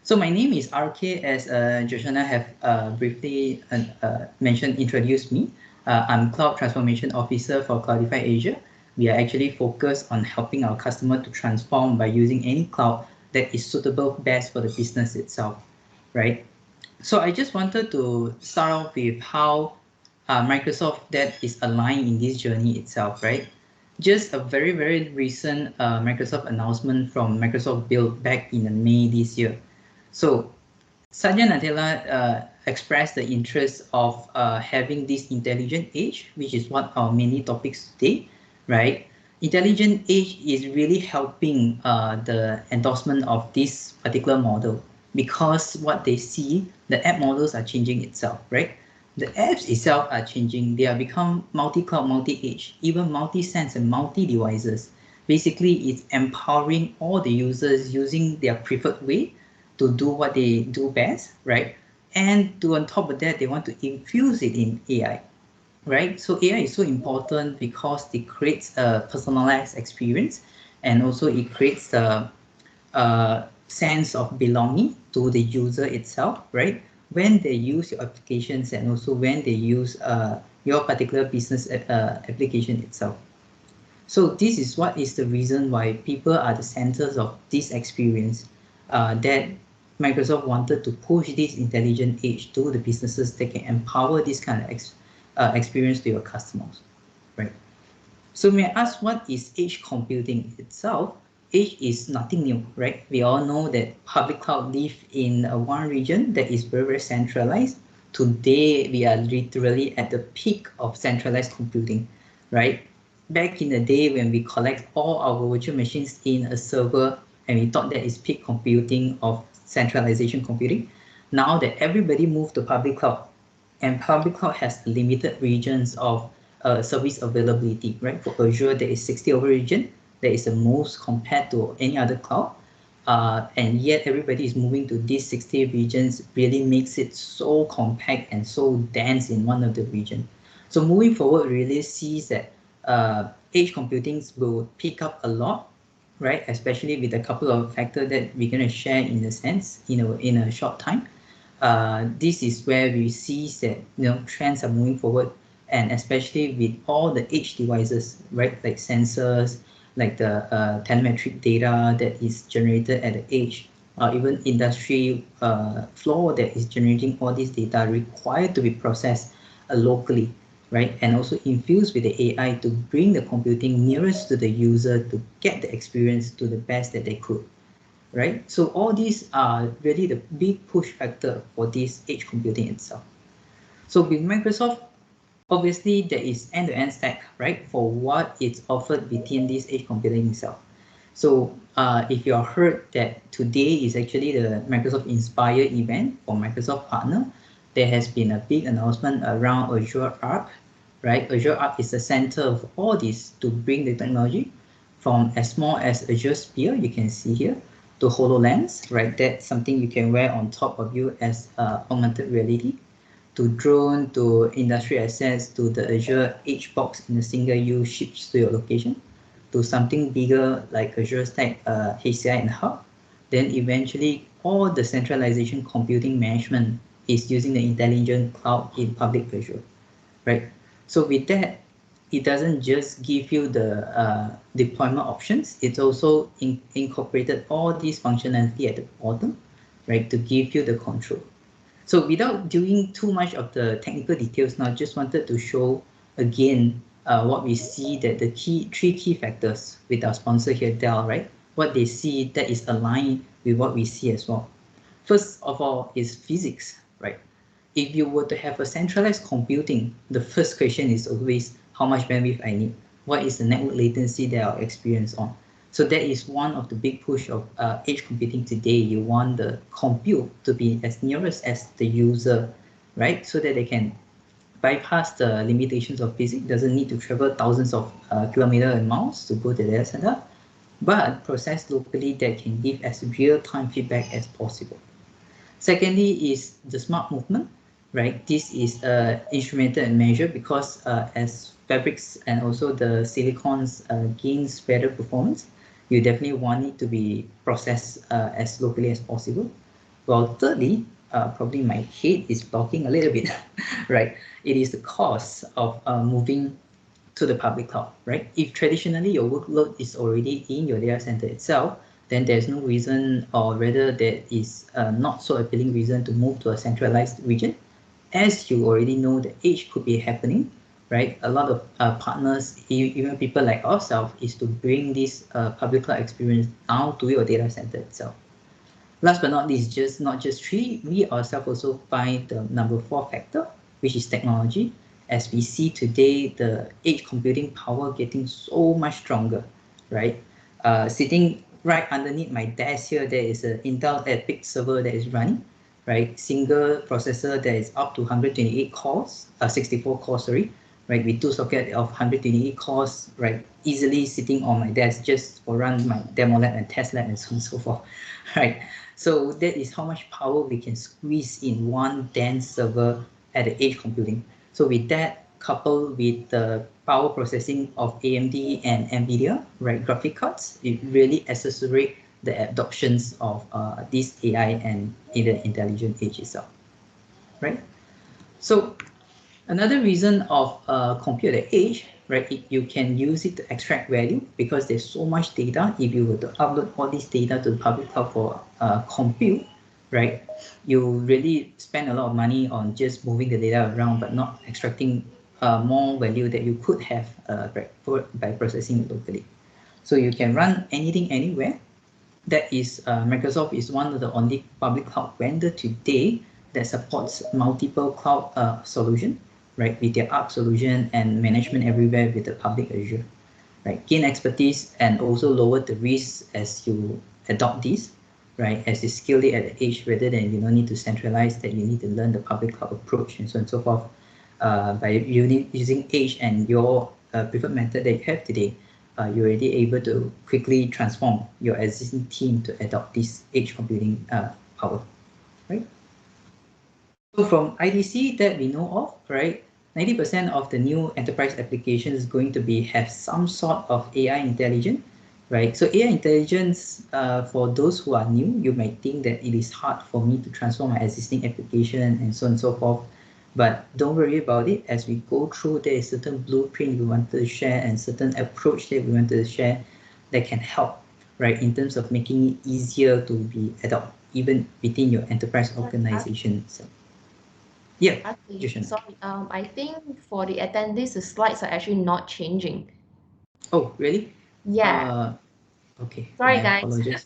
So my name is RK, as Joshana have briefly introduced me. I'm Cloud Transformation Officer for Cloudify.Asia. We are actually focused on helping our customer to transform by using any cloud that is suitable best for the business itself, right? So I just wanted to start off with how Microsoft that is aligned in this journey itself, right? Just a very, very recent Microsoft announcement from Microsoft Build back in May this year. So Satya Nadella expressed the interest of having this intelligent edge, which is what our many topics today, right? Intelligent edge is really helping the endorsement of this particular model, because what they see, the app models are changing itself, right? The apps itself are changing. They are become multi-cloud, multi-edge, even multi-sense and multi-devices. Basically, it's empowering all the users using their preferred way to do what they do best, right? And on top of that, they want to infuse it in AI, right? So AI is so important because it creates a personalized experience, and also it creates a sense of belonging to the user itself, right? When they use your applications, and also when they use your particular business application itself. So this is what is the reason why people are the centers of this experience, that Microsoft wanted to push this intelligent edge to the businesses that can empower this kind of experience to your customers, right? So may I ask, what is edge computing itself? Edge is nothing new, right? We all know that public cloud live in one region that is very, very centralized. Today, we are literally at the peak of centralized computing, right? Back in the day when we collect all our virtual machines in a server, and we thought that is peak computing of centralization computing. Now that everybody moved to public cloud, and public cloud has limited regions of service availability, right? For Azure, there is 60 over region. That is the most compared to any other cloud. And yet everybody is moving to these 60 regions, really makes it so compact and so dense in one of the region. So moving forward, really sees that edge computing will pick up a lot, right? Especially with a couple of factors that we're going to share in a sense, in a short time. This is where we see that trends are moving forward, and especially with all the edge devices, right? Like sensors, like the telemetric data that is generated at the edge, even industry floor that is generating all this data required to be processed locally, right? And also infused with the AI to bring the computing nearest to the user to get the experience to the best that they could, right? So all these are really the big push factor for this edge computing itself. So with Microsoft, obviously there is end-to-end stack, right, for what is offered within this edge computing itself. So if you have heard that today is actually the Microsoft Inspire event for Microsoft partner, there has been a big announcement around Azure Arc, right? Azure Arc is the center of all this to bring the technology from as small as Azure Sphere, you can see here, to HoloLens, right? That's something you can wear on top of you as augmented reality, to drone, to industry access, to the Azure Edge box in a single use ships to your location, to something bigger like Azure Stack HCI and Hub. Then eventually all the centralization computing management is using the intelligent cloud in public Azure, right? So with that, it doesn't just give you the deployment options, it's also incorporated all these functionality at the bottom, right, to give you the control. So without doing too much of the technical details now, just wanted to show again what we see, that the three key factors with our sponsor here, Dell, right? What they see that is aligned with what we see as well. First of all is physics, right? If you were to have a centralized computing, the first question is always how much bandwidth I need. What is the network latency that I'll experience on? So that is one of the big push of edge computing today. You want the compute to be as nearest as the user, right? So that they can bypass the limitations of physics, doesn't need to travel thousands of kilometers and miles to go to the data center, but process locally that can give as real-time feedback as possible. Secondly is the smart movement, right? This is instrumented and measured because as fabrics and also the silicons gains better performance, you definitely want it to be processed as locally as possible. Well, thirdly, probably my head is blocking a little bit, right? It is the cost of moving to the public cloud, right? If traditionally your workload is already in your data center itself, then there's no reason, or rather there is not so appealing reason to move to a centralized region. As you already know, the age could be happening, right? A lot of partners, even people like ourselves, is to bring this public cloud experience down to your data center itself. Last but not least, not just three, we ourselves also find the number 4 factor, which is technology. As we see today, the edge computing power getting so much stronger, right? Sitting right underneath my desk here, there is an Intel Epic server that is running, right? Single processor that is up to 128 cores, 64 cores, sorry, right? With 2 sockets of 128 cores, right? Easily sitting on my desk just for run my demo lab and test lab and so on and so forth, right? So that is how much power we can squeeze in one dense server at the edge computing. So with that, coupled with the power processing of AMD and NVIDIA, right, graphic cards, it really accelerates the adoptions of this AI and the intelligent edge itself, right? So another reason of compute at the edge, right, you can use it to extract value because there's so much data. If you were to upload all this data to the public cloud for compute, right, you really spend a lot of money on just moving the data around but not extracting more value that you could have by processing it locally. So you can run anything anywhere. That is, Microsoft is one of the only public cloud vendor today that supports multiple cloud solution, right, with their Arc solution and management everywhere with the public Azure, right? Gain expertise and also lower the risk as you adopt this, right? As you scale it at the edge, rather than you don't need to centralize that you need to learn the public cloud approach and so on and so forth. By using edge and your preferred method that you have today, you're already able to quickly transform your existing team to adopt this edge computing power, right? So from IDC that we know of, right, 90% of the new enterprise applications is going to have some sort of AI intelligence, right? So AI intelligence, for those who are new, you might think that it is hard for me to transform my existing application and so on and so forth. But don't worry about it. As we go through, there is certain blueprint we want to share and certain approach that we want to share that can help, right, in terms of making it easier to be adopted even within your enterprise organization. So, yeah, Okay, sorry. I think for the attendees, the slides are actually not changing. Oh, really? Yeah. Okay, then Sorry, I guys. apologize.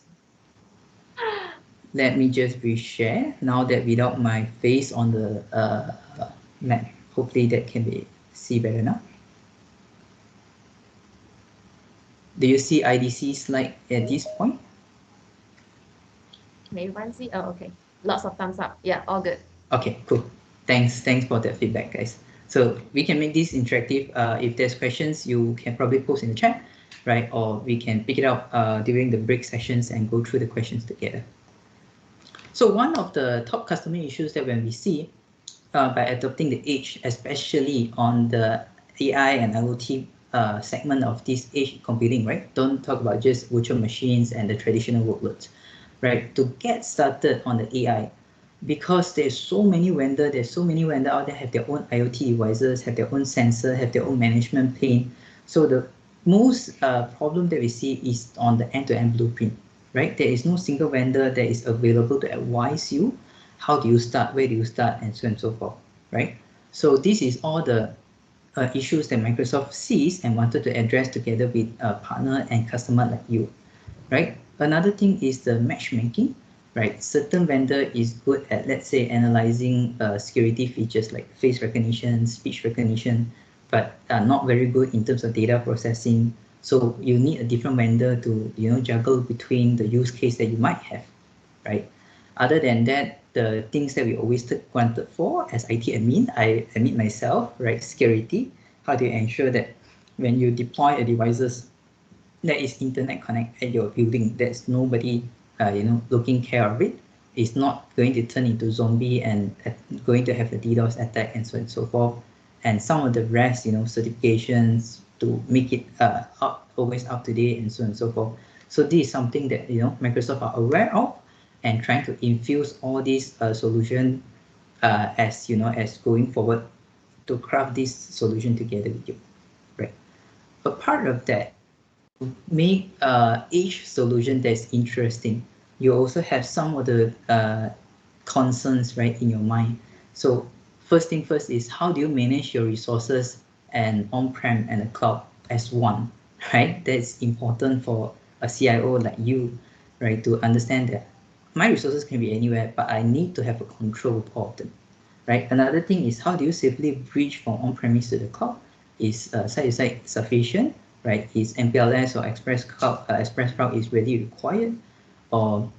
Let me just reshare now that without my face on the map. Hopefully that can be see better now. Do you see IDC slide at this point? Can everyone see? Oh, okay. Lots of thumbs up. Yeah, all good. Okay, cool. Thanks for that feedback, guys. So we can make this interactive. If there's questions, you can probably post in the chat, right? Or we can pick it up during the break sessions and go through the questions together. So one of the top customer issues that when we see by adopting the edge, especially on the AI and IoT segment of this edge computing, right? Don't talk about just virtual machines and the traditional workloads, right? To get started on the AI, because there's so many vendors out there have their own IoT devices, have their own sensor, have their own management plane. So the most problem that we see is on the end-to-end blueprint, right? There is no single vendor that is available to advise you how do you start, where do you start, and so on and so forth, right? So this is all the issues that Microsoft sees and wanted to address together with a partner and customer like you, right? Another thing is the matchmaking, right? Certain vendor is good at, let's say, analyzing security features like face recognition, speech recognition, but not very good in terms of data processing. So you need a different vendor to, juggle between the use case that you might have, right? Other than that, the things that we always took granted for as IT admin, I admit myself, right? Security. How do you ensure that when you deploy a devices, there is internet connect at your building, there's nobody looking care of it, it's not going to turn into zombie and going to have a DDoS attack and so on and so forth, and some of the rest, certifications to make it always up to date and so on and so forth. So this is something that Microsoft are aware of, and trying to infuse all these solution as going forward to craft this solution together with you, right? But part of that, to make each solution that's interesting, you also have some of the concerns, right, in your mind. So first thing first is, how do you manage your resources and on-prem and the cloud as one, right? That's important for a CIO like you, right, to understand that my resources can be anywhere, but I need to have a control of them, right? Another thing is, how do you safely bridge from on-premise to the cloud? Is side-to-side sufficient, right? Is MPLS or Express Cloud is really required? Or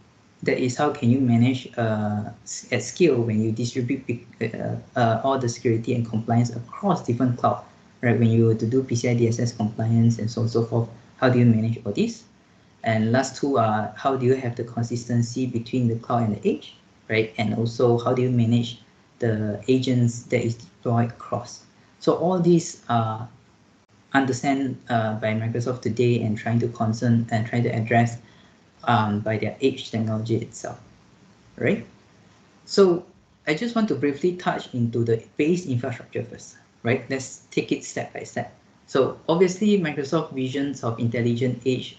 that is, how can you manage at scale when you distribute all the security and compliance across different cloud, right? When you were to do PCI DSS compliance and so on and so forth, how do you manage all this? And last two are, how do you have the consistency between the cloud and the edge, right? And also, how do you manage the agents that is deployed across? So all these are understand by Microsoft today and trying to concern and trying to address by their edge technology itself, right? So I just want to briefly touch into the base infrastructure first, right? Let's take it step by step. So obviously, Microsoft visions of intelligent edge,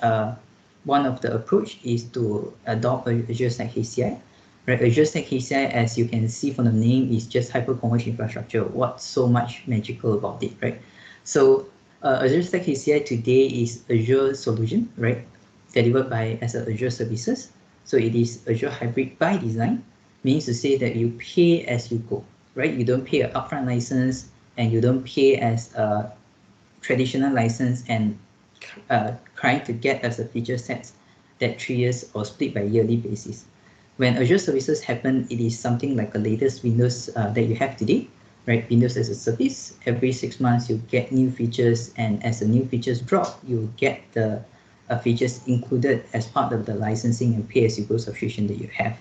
one of the approach is to adopt Azure Stack HCI. Right, Azure Stack HCI, as you can see from the name, is just hyper-converged infrastructure. What's so much magical about it, right? So Azure Stack HCI today is Azure solution, right? Delivered by as a Azure services. So it is Azure hybrid by design, means to say that you pay as you go, right? You don't pay an upfront license, and you don't pay as a traditional license and trying to get as a feature sets that 3 years or split by yearly basis. When Azure services happen, it is something like the latest Windows that you have today, right? Windows as a service. Every 6 months, you get new features, and as the new features drop, you get the features included as part of the licensing and pay-as-you-go subscription that you have.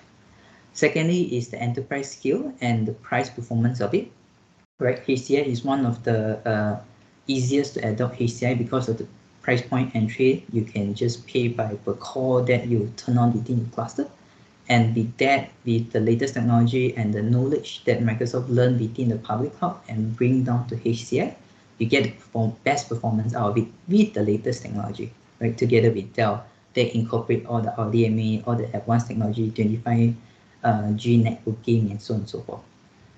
Secondly is the enterprise scale and the price performance of it, right? HCI is one of the easiest to adopt HCI because of the price point entry. You can just pay by per core that you turn on within your cluster. And with that, with the latest technology and the knowledge that Microsoft learned within the public cloud and bring down to HCI, you get the best performance out of it with the latest technology, right? Together with Dell, they incorporate all the RDMA, all the advanced technology, 25G networking, and so on and so forth,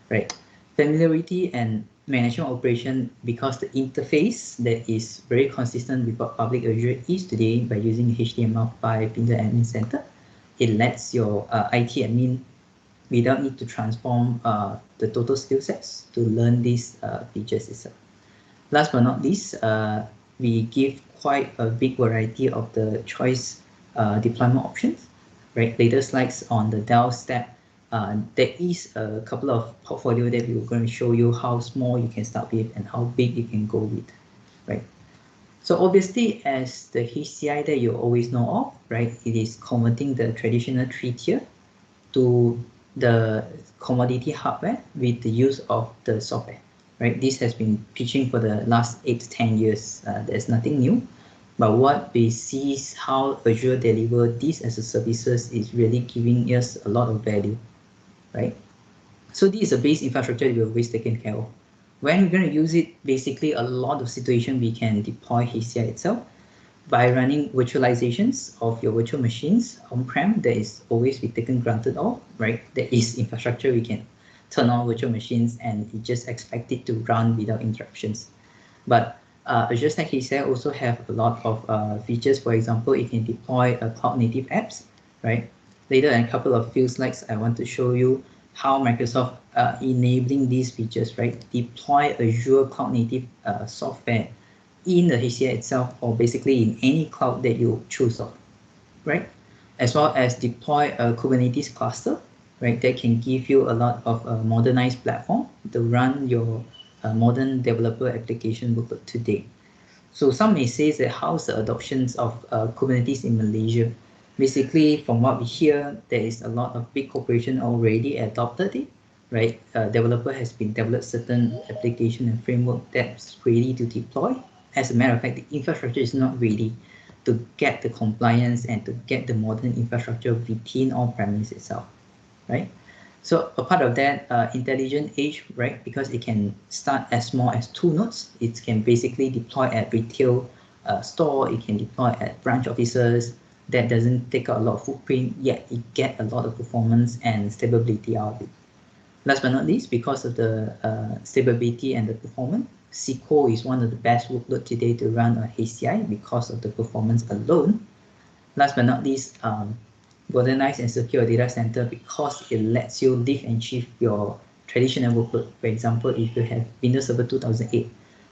right? Familiarity and management operation, because the interface that is very consistent with what public Azure is today by using HTML5 in the admin center. It lets your IT admin without need to transform the total skill sets to learn these features itself. Last but not least, we give quite a big variety of the choice deployment options, right? Later slides on the Dell stack, there is a couple of portfolio that we're going to show you how small you can start with and how big you can go with, right? So obviously, as the HCI that you always know of, right, it is converting the traditional 3-tier to the commodity hardware with the use of the software, right? This has been pitching for the last 8 to 10 years. There's nothing new. But what we see is how Azure deliver this as a services is really giving us a lot of value, right? So this is a base infrastructure that we've always taken care of. When we're going to use it, basically a lot of situation we can deploy HCI itself by running virtualizations of your virtual machines on-prem. That is always be taken granted of, right? There is infrastructure we can turn on virtual machines and it just expect it to run without interruptions. But Azure Stack HCI also have a lot of features. For example, it can deploy cloud native apps, right? Later in a couple of few slides, I want to show you how Microsoft enabling these features, right? Deploy Azure cloud native software in the HCI itself, or basically in any cloud that you choose of, right? As well as deploy a Kubernetes cluster, right? That can give you a lot of modernized platform to run your modern developer application workload today. So some may say that how's the adoptions of Kubernetes in Malaysia? Basically, from what we hear, there is a lot of big corporation already adopted it, right? Developer has been developed certain application and framework that's ready to deploy. As a matter of fact, the infrastructure is not ready, to get the compliance and to get the modern infrastructure within on-premise itself, right? So a part of that intelligent edge, right? Because it can start as small as 2 nodes. It can basically deploy at retail store. It can deploy at branch offices. That doesn't take out a lot of footprint, yet it get a lot of performance and stability out of it. Last but not least, because of the stability and the performance, SQL is one of the best workload today to run on HCI because of the performance alone. Last but not least, modernize and secure data center because it lets you live and shift your traditional workload. For example, if you have Windows Server 2008,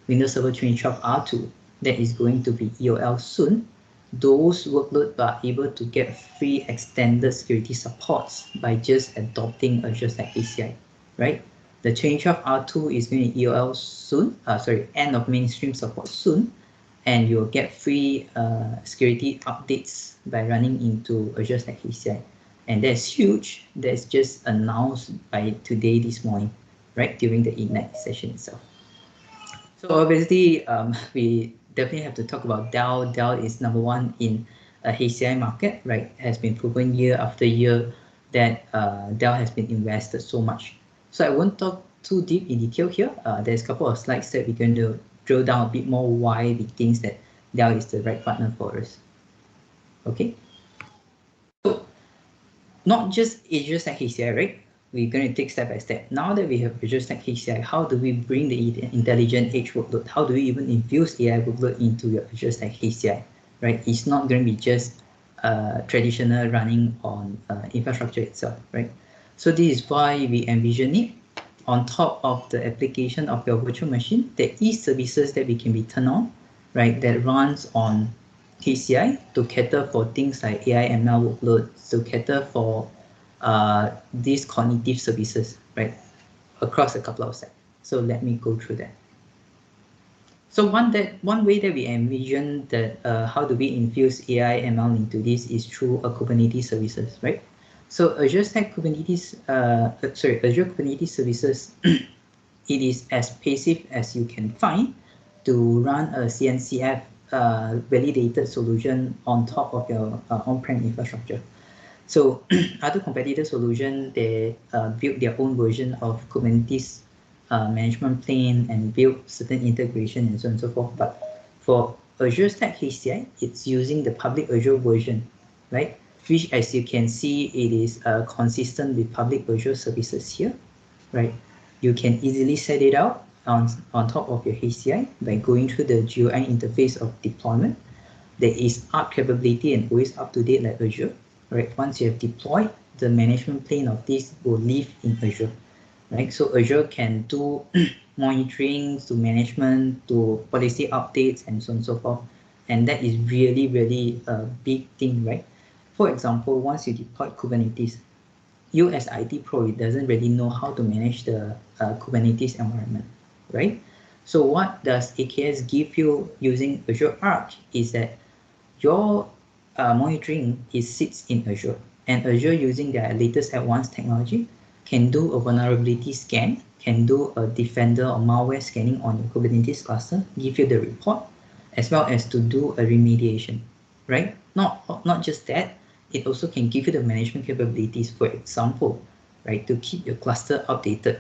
Windows Server 2012 R2, that is going to be EOL soon, those workloads are able to get free extended security supports by just adopting Azure Stack HCI, right? The 2012 R2 is going to EOL soon, end of mainstream support soon, and you'll get free security updates by running into Azure Stack HCI. And that's huge. That's just announced by today, this morning, right, during the Ignite session itself. So obviously, we definitely have to talk about Dell. Dell is #1 in a HCI market, right? Has been proven year after year that Dell has been invested so much. So I won't talk too deep in detail here. There's a couple of slides that we're going to drill down a bit more why we think that Dell is the right partner for us. Okay. So not just Azure Stack HCI, right? We're going to take step by step. Now that we have Azure Stack HCI, how do we bring the intelligent edge workload? How do we even infuse AI workload into your Azure Stack HCI, right? It's not going to be just traditional running on infrastructure itself, right? So this is why we envision it. On top of the application of your virtual machine, there is services that we can be turned on, right? That runs on HCI to cater for things like AI ML workloads, to cater for these cognitive services, right, across a couple of steps. So let me go through that. So one way that we envision that how do we infuse AI ML into this is through a Kubernetes services, right? So Azure Stack Kubernetes, Azure Kubernetes services, it is as passive as you can find to run a CNCF validated solution on top of your on-prem infrastructure. So other competitor solutions, they build their own version of Kubernetes management plane and build certain integration and so on and so forth. But for Azure Stack HCI, it's using the public Azure version, right? Which, as you can see, it is consistent with public Azure services here, right? You can easily set it out on top of your HCI by going through the GUI interface of deployment. There is app capability and always up to date like Azure, right? Once you have deployed, the management plane of this will live in Azure, right? So Azure can do monitoring, to management, to policy updates, and so on and so forth. And that is really, really a big thing, right? For example, once you deploy Kubernetes, you as IT pro, it doesn't really know how to manage the Kubernetes environment, right? So what does AKS give you using Azure Arc is that your monitoring sits in Azure, and Azure, using their latest advanced technology, can do a vulnerability scan, can do a defender or malware scanning on your Kubernetes cluster, give you the report, as well as to do a remediation, right? Not just that, it also can give you the management capabilities, for example, right, to keep your cluster updated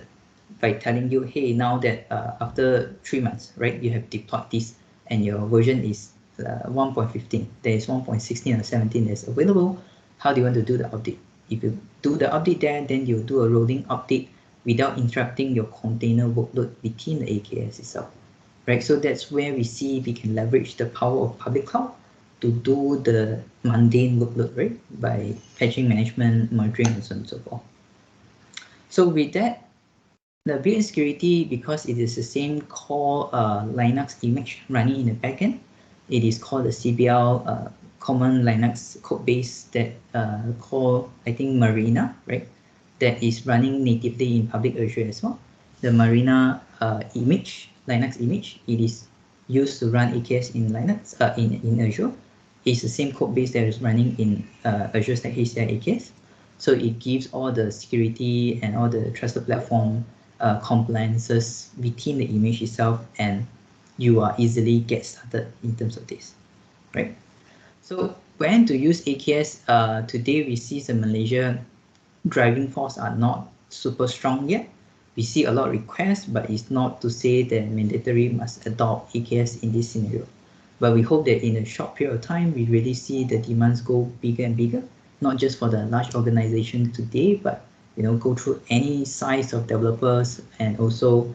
by telling you, hey, now that after 3 months, right, you have deployed this and your version is 1.15, there is 1.16 or 17 that's available. How do you want to do the update? If you do the update there, then you do a rolling update without interrupting your container workload within the AKS itself, right? So that's where we see we can leverage the power of public cloud to do the mundane workload, right, by patching management, monitoring, and so on and so forth. So with that, the built-in security, because it is the same core Linux image running in the backend, it is called the CBL common Linux code base that called, I think, Marina, right? That is running natively in public Azure as well. The Marina image, Linux image, it is used to run AKS in Linux, in Azure. It's the same code base that is running in Azure Stack HCI AKS. So it gives all the security and all the trusted platform compliances within the image itself, and you are easily get started in terms of this, right? So when to use AKS, today we see the Malaysia driving force are not super strong yet. We see a lot of requests, but it's not to say that mandatory must adopt AKS in this scenario. But we hope that in a short period of time, we really see the demands go bigger and bigger, not just for the large organization today, but go through any size of developers and also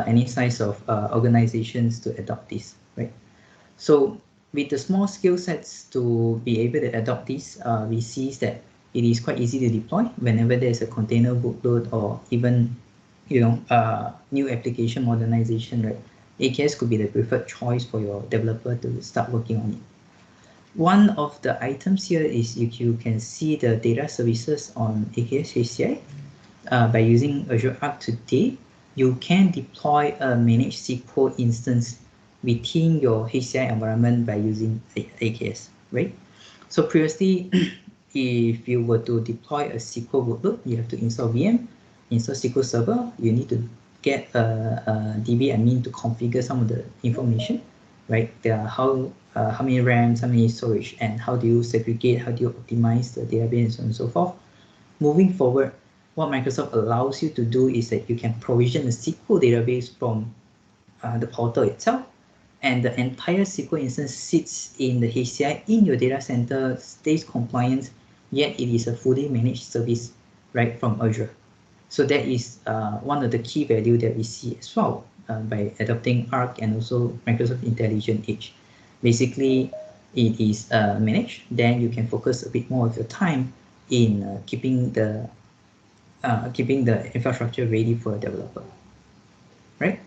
any size of organizations to adopt this, right? So with the small skill sets to be able to adopt this, we see that it is quite easy to deploy whenever there's a container bootload or even new application modernization, right? AKS could be the preferred choice for your developer to start working on it. One of the items here is you can see the data services on AKS HCI. By using Azure Arc today, you can deploy a managed SQL instance within your HCI environment by using AKS, right? So previously, if you were to deploy a SQL workload, you have to install VM, install SQL Server. You need to get a DB admin to configure some of the information, right? There are how many RAMs, how many storage, and how do you segregate, how do you optimize the database, and so on and so forth. Moving forward, what Microsoft allows you to do is that you can provision a SQL database from the portal itself, and the entire SQL instance sits in the HCI in your data center, stays compliant, yet it is a fully managed service, right, from Azure. So that is one of the key value that we see as well by adopting Arc and also Microsoft Intelligent Edge. Basically, it is managed, then you can focus a bit more of your time in keeping the infrastructure ready for a developer, right?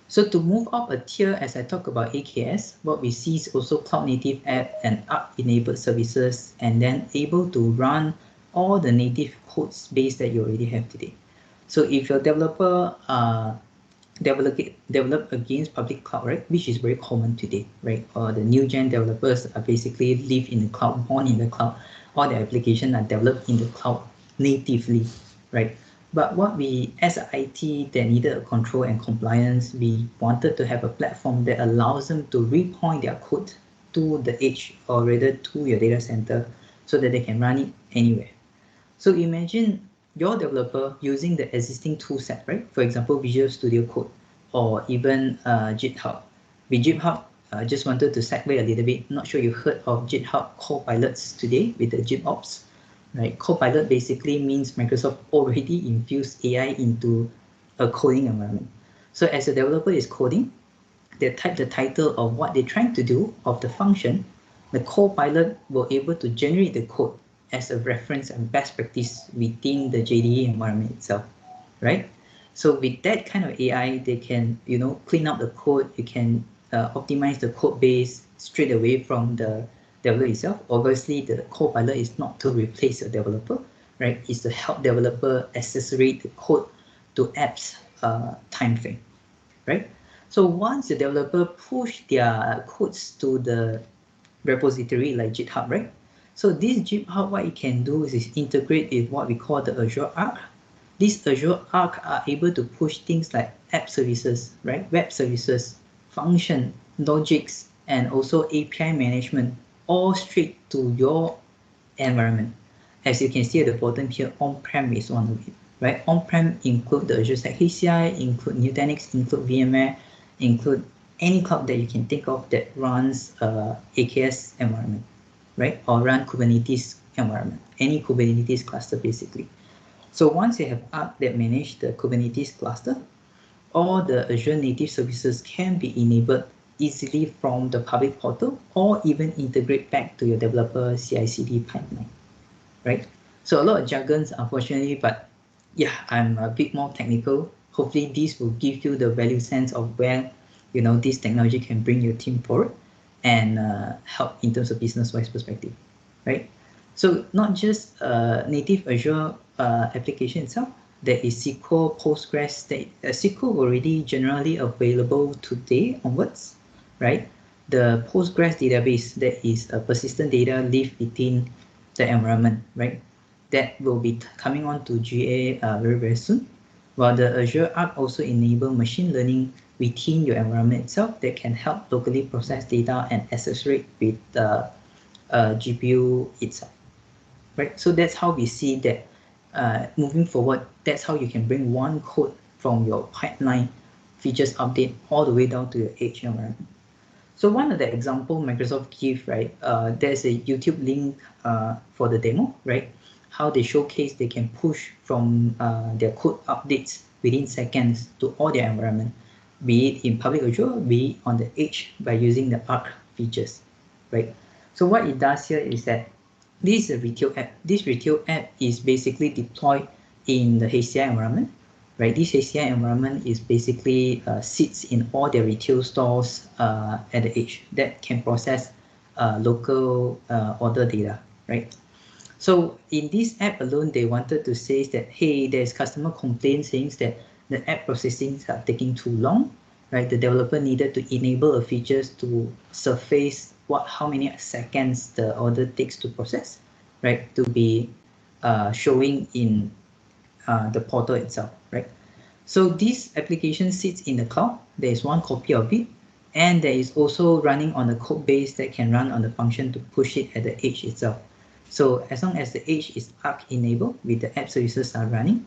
So to move up a tier, as I talk about AKS, what we see is also cloud native app and app-enabled services, and then able to run all the native codes base that you already have today. So if your developer develop against public cloud, right, which is very common today, right? Or the new gen developers are basically live in the cloud, born in the cloud. All the applications are developed in the cloud natively, right? But what we, as an IT that needed a control and compliance, we wanted to have a platform that allows them to repoint their code to the edge or rather to your data center so that they can run it anywhere. So imagine your developer using the existing tool set, right? For example, Visual Studio Code or even GitHub. With GitHub, I just wanted to segue a little bit. Not sure you heard of GitHub Copilots today with the GitOps, right? Copilot basically means Microsoft already infused AI into a coding environment. So as a developer is coding, they type the title of what they're trying to do of the function, the Copilot will able to generate the code as a reference and best practice within the JDE environment itself, right? So with that kind of AI, they can, clean up the code. You can optimize the code base straight away from the developer itself. Obviously, the Copilot is not to replace a developer, right? It's to help developer accelerate the code to apps time frame, right? So once the developer push their codes to the repository like GitHub, right? So this GitHub, what it can do is integrate with what we call the Azure Arc. These Azure Arc are able to push things like app services, right? Web services, function, logics, and also API management, all straight to your environment. As you can see at the bottom here, on-prem is one of it, right? On-prem include the Azure Stack HCI, include Nutanix, include VMware, include any cloud that you can think of that runs AKS environment, right? Or run Kubernetes environment, any Kubernetes cluster basically. So once you have Arc that manage the Kubernetes cluster, all the Azure native services can be enabled easily from the public portal or even integrate back to your developer CI/CD pipeline, right? So a lot of jargons, unfortunately, but yeah, I'm a bit more technical. Hopefully this will give you the value sense of where, this technology can bring your team forward and help in terms of business-wise perspective, right? So not just native Azure application itself, there is SQL, Postgres, SQL already generally available today onwards, right? The Postgres database that is a persistent data live within the environment, right? That will be coming on to GA very, very soon. While the Azure Arc also enable machine learning within your environment itself that can help locally process data and accelerate with GPU itself, right? So that's how we see that moving forward, that's how you can bring one code from your pipeline features update all the way down to your edge environment. So one of the example Microsoft give, right, there's a YouTube link for the demo, right? How they showcase they can push from their code updates within seconds to all their environment, be it in public Azure, be it on the edge by using the Arc features, right? So what it does here is that this is a retail app. This retail app is basically deployed in the HCI environment, right? This HCI environment is basically sits in all the retail stores at the edge that can process local order data, right? So in this app alone, they wanted to say that, hey, there's customer complaints saying that the app processing are taking too long, right? The developer needed to enable a features to surface how many seconds the order takes to process, right? To be showing in the portal itself, right? So this application sits in the cloud. There is one copy of it, and there is also running on the code base that can run on the function to push it at the edge itself. So as long as the edge is Arc enabled with the app services are running,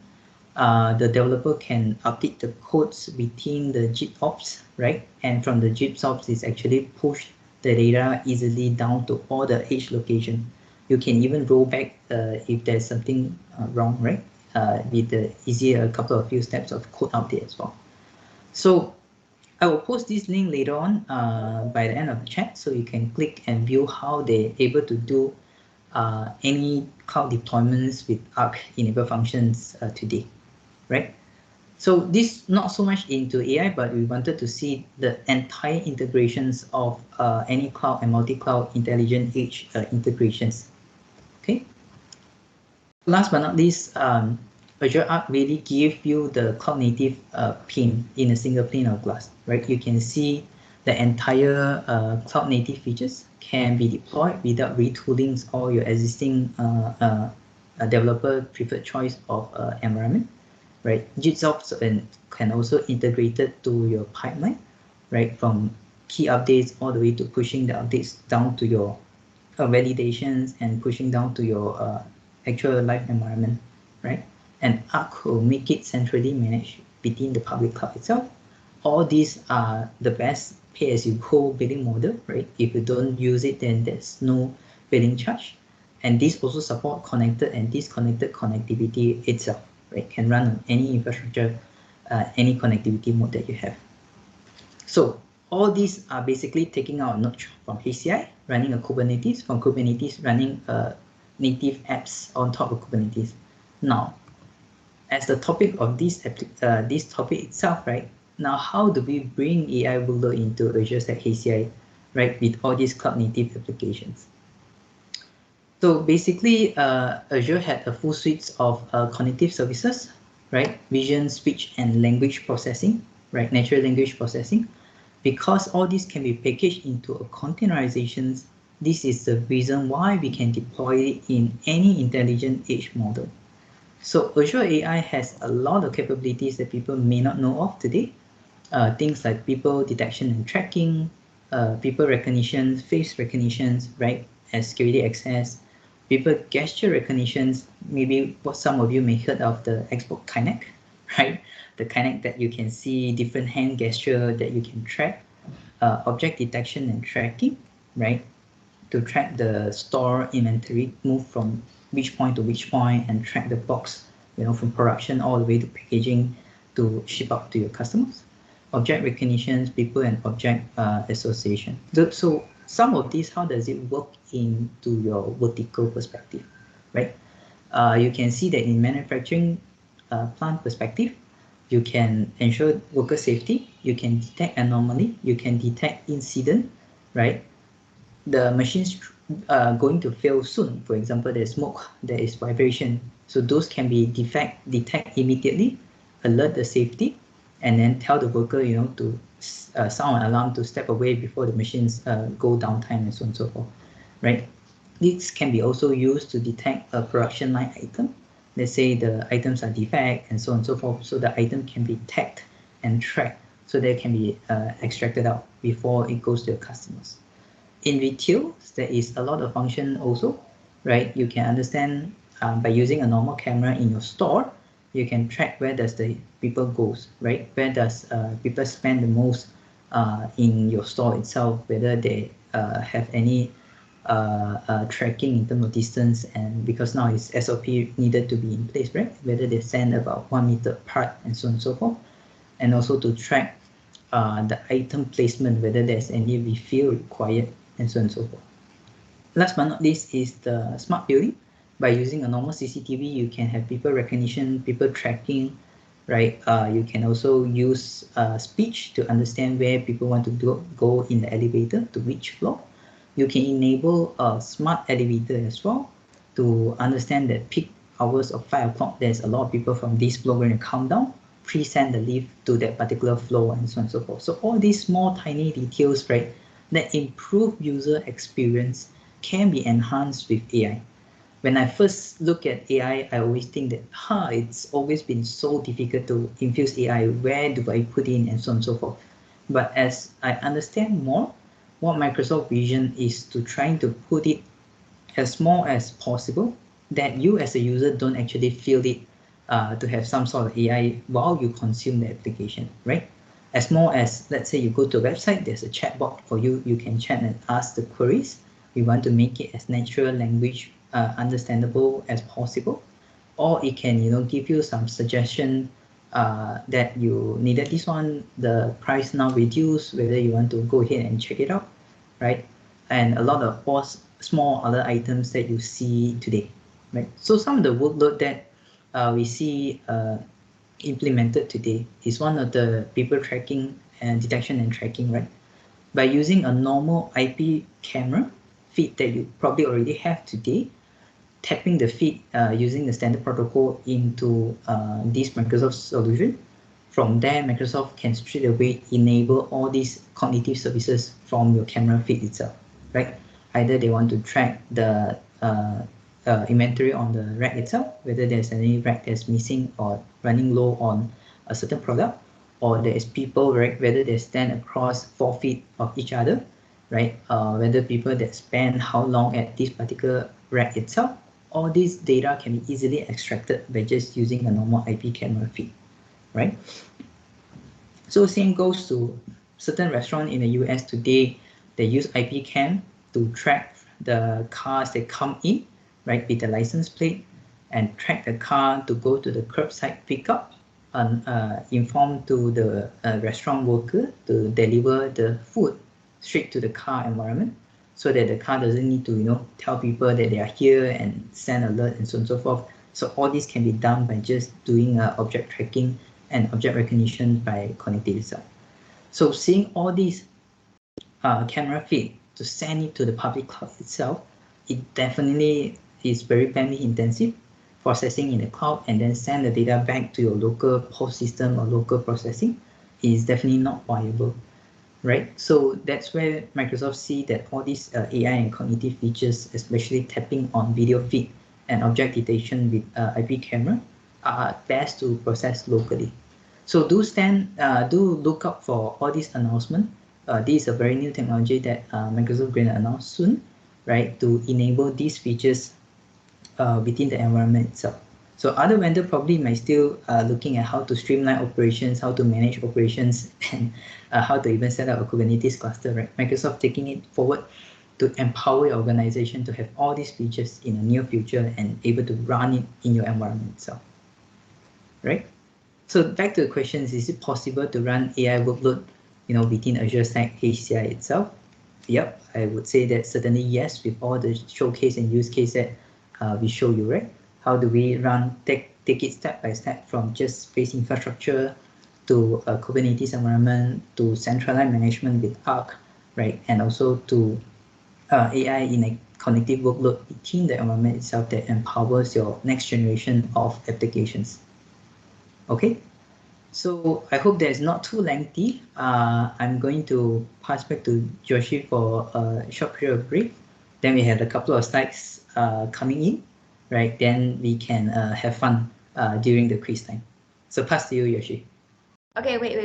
the developer can update the codes within the GitOps, right? And from the GitOps, it's actually push the data easily down to all the edge location. You can even roll back if there's something wrong, right? With the easier a couple of few steps of code update as well. So I will post this link later on by the end of the chat, so you can click and view how they're able to do any cloud deployments with Arc enable functions today, right? So this not so much into AI, but we wanted to see the entire integrations of any cloud and multi-cloud intelligent edge integrations. Okay. Last but not least, Azure Arc really give you the cloud native pane in a single pane of glass, right? You can see the entire cloud native features can be deployed without retooling all your existing developer preferred choice of environment, right? GitOps can also integrate it to your pipeline, right? From key updates all the way to pushing the updates down to your validations and pushing down to your actual live environment, right? And Arc will make it centrally managed within the public cloud itself. All these are the best pay-as-you-go billing model, right? If you don't use it, then there's no billing charge. And this also support connected and disconnected connectivity itself, right? Can run on any infrastructure, any connectivity mode that you have. So all these are basically taking out a node from HCI, running a Kubernetes, from Kubernetes running native apps on top of Kubernetes. Now, as the topic of this topic itself, right? Now, how do we bring AI workload into Azure Stack HCI, right? With all these cloud native applications. So basically, Azure had a full suite of cognitive services, right? Vision, speech, and language processing, right? Natural language processing. Because all this can be packaged into a containerization, this is the reason why we can deploy it in any intelligent edge model. So Azure AI has a lot of capabilities that people may not know of today. Things like people detection and tracking, people recognition, face recognitions, right, as security access, people gesture recognitions. Maybe what some of you may heard of the Xbox Kinect, right? The Kinect that you can see different hand gesture that you can track, object detection and tracking, right? To track the store inventory, move from which point to which point and track the box, from production all the way to packaging to ship out to your customers. Object recognition, people and object association. So some of these, how does it work into your vertical perspective, right? You can see that in manufacturing plant perspective, you can ensure worker safety, you can detect anomaly, you can detect incident, right? The machine's going to fail soon. For example, there's smoke, there is vibration. So those can be detect immediately, alert the safety, and then tell the worker, to sound an alarm to step away before the machines go downtime and so on and so forth, right? This can be also used to detect a production line item. Let's say the items are defect and so on and so forth. So the item can be tagged and tracked so they can be extracted out before it goes to the customers. in retail, there is a lot of function also, right? You can understand by using a normal camera in your store, you can track where does the people goes, right? Where does people spend the most in your store itself, whether they have any tracking in terms of distance, and because now it's SOP needed to be in place, right? Whether they stand about 1 meter apart and so on and so forth, and also to track the item placement, whether there's any refill required, and so on and so forth. Last but not least is the smart building. By using a normal CCTV, you can have people recognition, people tracking, right? You can also use speech to understand where people want to go in the elevator, to which floor. You can enable a smart elevator as well to understand that peak hours of 5 o'clock, there's a lot of people from this floor going to come down, pre-send the lift to that particular floor, and so on and so forth. So all these small tiny details, right, that improve user experience can be enhanced with AI. When I first look at AI, I always think that, it's always been so difficult to infuse AI. Where do I put in, and so on and so forth. But as I understand more, what Microsoft vision is to trying to put it as small as possible, that you as a user don't actually feel it to have some sort of AI while you consume the application, right? As small as, let's say you go to a website, there's a chatbot for you, you can chat and ask the queries. We want to make it as natural language understandable as possible, or it can give you some suggestion that you needed this one, the price now reduced, whether you want to go ahead and check it out, right? And a lot of small other items that you see today, right? So some of the workload that we see implemented today is one of the people tracking and detection and tracking, right? By using a normal IP camera feed that you probably already have today, tapping the feed using the standard protocol into this Microsoft solution. From there, Microsoft can straight away enable all these cognitive services from your camera feed itself, right? Either they want to track the inventory on the rack itself, whether there's any rack that's missing or running low on a certain product, or there is people, right, whether they stand across 4 feet of each other, right? Whether people that spend how long at this particular rack itself, all this data can be easily extracted by just using a normal IP camera feed, right? So same goes to certain restaurants in the US today. They use IP cam to track the cars that come in, right, with the license plate, and track the car to go to the curbside pickup, and inform to the restaurant worker to deliver the food straight to the car environment, so that the car doesn't need to tell people that they are here and send alert and so on and so forth. So all this can be done by just doing object tracking and object recognition by connectivity itself. So seeing all these camera feed to send it to the public cloud itself, it definitely is very bandwidth intensive, processing in the cloud and then send the data back to your local post system or local processing is definitely not viable, right? So that's where Microsoft see that all these AI and cognitive features, especially tapping on video feed and object detection with IP camera, are best to process locally. So do look up for all these announcements. This is a very new technology that Microsoft going to announce soon, right, to enable these features within the environment itself. So other vendor probably might still looking at how to streamline operations, how to manage operations, and how to even set up a Kubernetes cluster, right? Microsoft taking it forward to empower your organization to have all these features in the near future and able to run it in your environment itself, right? So back to the questions, is it possible to run AI workload, within Azure Stack HCI itself? Yep, I would say that certainly yes, with all the showcase and use case that we show you, right? How do we take it step by step from just space infrastructure to a Kubernetes environment to centralized management with Arc, right? And also to AI in a connective workload within the environment itself that empowers your next generation of applications. Okay, so I hope that is not too lengthy. I'm going to pass back to Joshi for a short period of break. Then we have a couple of slides coming in, right? Then we can have fun during the quiz time. So pass to you, Yoshi. Okay, wait.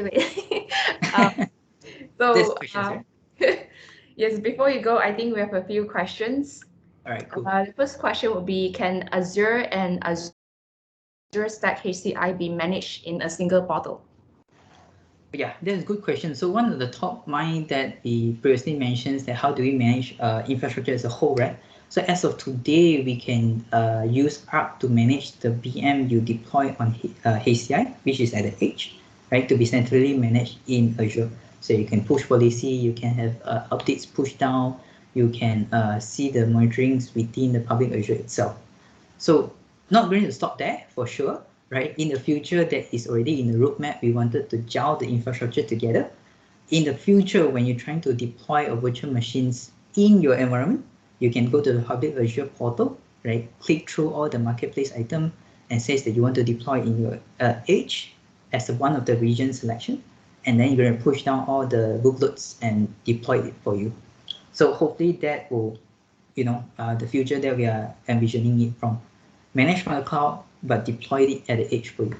There's So questions, right? Yes, before you go, I think we have a few questions. All right, cool. The first question would be, can Azure and Azure Stack HCI be managed in a single portal? Yeah, that's a good question. So one of the top mind that we previously mentioned is that how do we manage infrastructure as a whole, right? So as of today, we can use Arc to manage the VM you deploy on HCI, which is at the edge, right, to be centrally managed in Azure. So you can push policy, you can have updates pushed down, you can see the monitorings within the public Azure itself. So not going to stop there for sure, right? In the future, that is already in the roadmap. We wanted to gel the infrastructure together. In the future, when you're trying to deploy a virtual machines in your environment, you can go to the public Azure portal, right? Click through all the marketplace item and says that you want to deploy in your edge as one of the region selection. And then you're going to push down all the bookloads and deploy it for you. So hopefully that will, the future that we are envisioning it from. Manage from the cloud, but deploy it at the edge for you.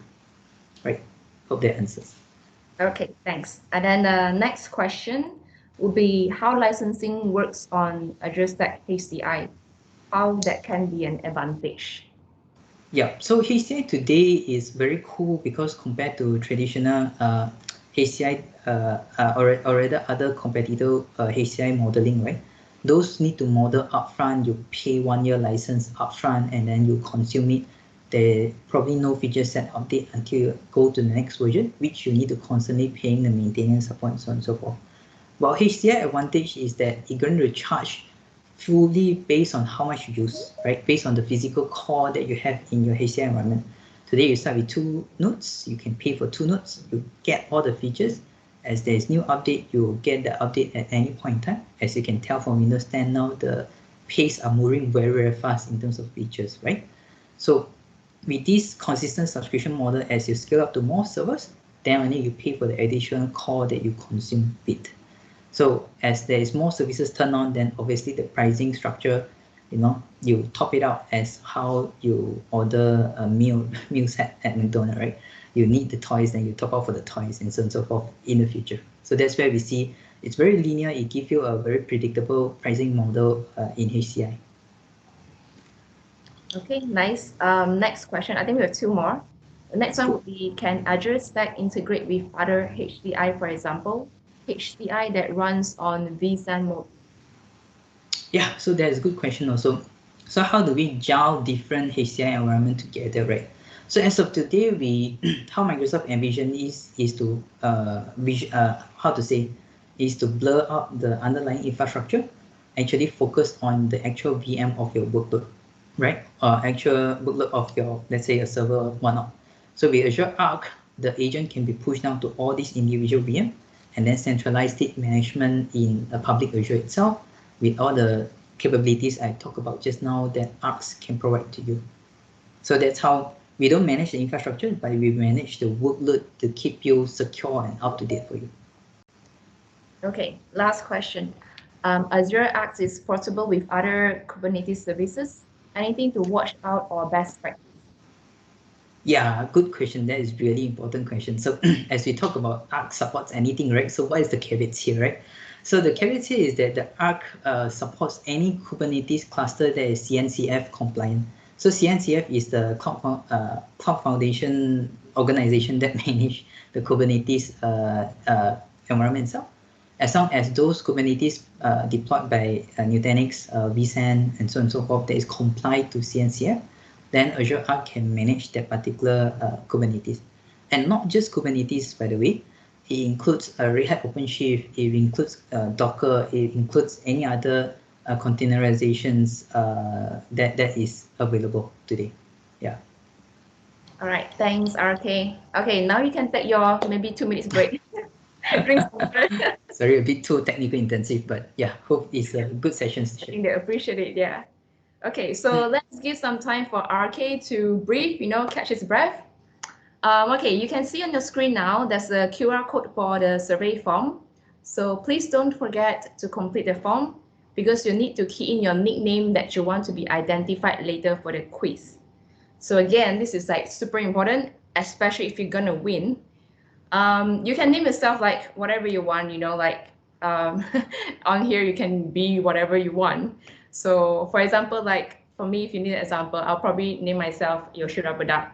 Right? Hope that answers. Okay, thanks. And then the next question would be how licensing works on Azure Stack HCI, how that can be an advantage. Yeah, so HCI today is very cool because compared to traditional HCI or rather other competitor HCI modeling, right? Those need to model upfront. You pay 1 year license upfront and then you consume it. There probably no feature set update until you go to the next version, which you need to constantly paying the maintenance support and so on and so forth. Well, HCI advantage is that it's going to charge fully based on how much you use, right? Based on the physical core that you have in your HCI environment. Today you start with 2 nodes, you can pay for 2 nodes, you get all the features. As there's new update, you will get the update at any point in time. As you can tell from Windows 10 now, the pace are moving very, very fast in terms of features, right? So with this consistent subscription model, as you scale up to more servers, then only you pay for the additional core that you consume with. So as there is more services turned on, then obviously the pricing structure, you top it out as how you order a meal set at McDonald's, right? You need the toys, then you top up for the toys and so on and so forth in the future. So that's where we see it's very linear. It gives you a very predictable pricing model in HCI. Okay, nice. Next question. I think we have 2 more. The next one would be, can Azure Stack integrate with other HCI, for example, HCI that runs on vSAN mode? Yeah, so that's a good question also. So how do we gel different HCI environment together, right? So as of today, how Microsoft envision is to is to blur out the underlying infrastructure, actually focus on the actual VM of your workload, right? Or actual workload of your, let's say, a server or whatnot. So with Azure Arc, the agent can be pushed down to all these individual VM and then centralized state management in a public Azure itself with all the capabilities I talked about just now that Arcs can provide to you. So that's how we don't manage the infrastructure, but we manage the workload to keep you secure and up to date for you. Okay, last question. Azure Acts is portable with other Kubernetes services. Anything to watch out or best practice? Yeah, good question. That is really important question. So as we talk about Arc supports anything, right? So what is the caveats here, right? So the caveat here is that the Arc supports any Kubernetes cluster that is CNCF compliant. So CNCF is the Cloud Foundation organization that manage the Kubernetes environment itself. As long as those Kubernetes deployed by Nutanix, vSAN, and so on and so forth that is compliant to CNCF, then Azure Arc can manage that particular Kubernetes. And not just Kubernetes, by the way. It includes Red Hat OpenShift, it includes Docker, it includes any other containerizations that is available today. Yeah. All right, thanks, RK. Okay, now you can take your maybe 2 minutes break. Drink some water. Sorry, a bit too technical intensive, but yeah, hope it's a good session. I think they appreciate it, yeah. Okay, so let's give some time for RK to breathe, catch his breath. Okay, you can see on your screen now, there's a QR code for the survey form. So please don't forget to complete the form because you need to key in your nickname that you want to be identified later for the quiz. So again, this is like super important, especially if you're gonna win. You can name yourself like whatever you want, like on here you can be whatever you want. So for example, like for me, if you need an example, I'll probably name myself Yoshira Budak.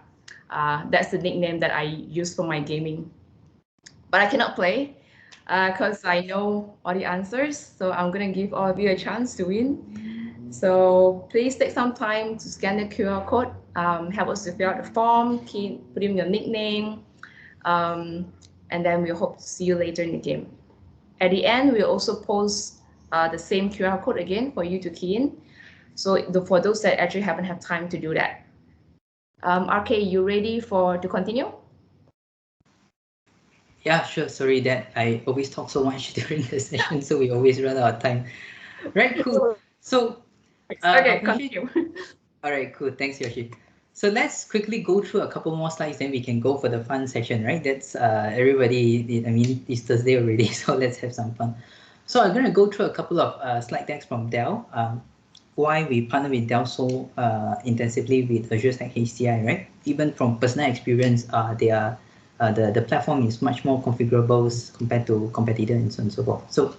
That's the nickname that I use for my gaming. But I cannot play because I know all the answers. So I'm gonna give all of you a chance to win. So please take some time to scan the QR code, help us to fill out the form, put in your nickname, and then we hope to see you later in the game. At the end, we'll also post the same QR code again for you to key in. So for those that actually haven't had time to do that. RK, you ready to continue? Yeah, sure. Sorry that I always talk so much during the session, so we always run out of time. Right, cool. So, okay, continue. All right, cool. Thanks, Yoshi. So let's quickly go through a couple more slides, then we can go for the fun section, right? That's everybody. I mean, it's Thursday already, so let's have some fun. So I'm going to go through a couple of slide decks from Dell. Why we partner with Dell so intensively with Azure Stack HCI, right? Even from personal experience, the platform is much more configurable compared to competitor and so on and so forth. So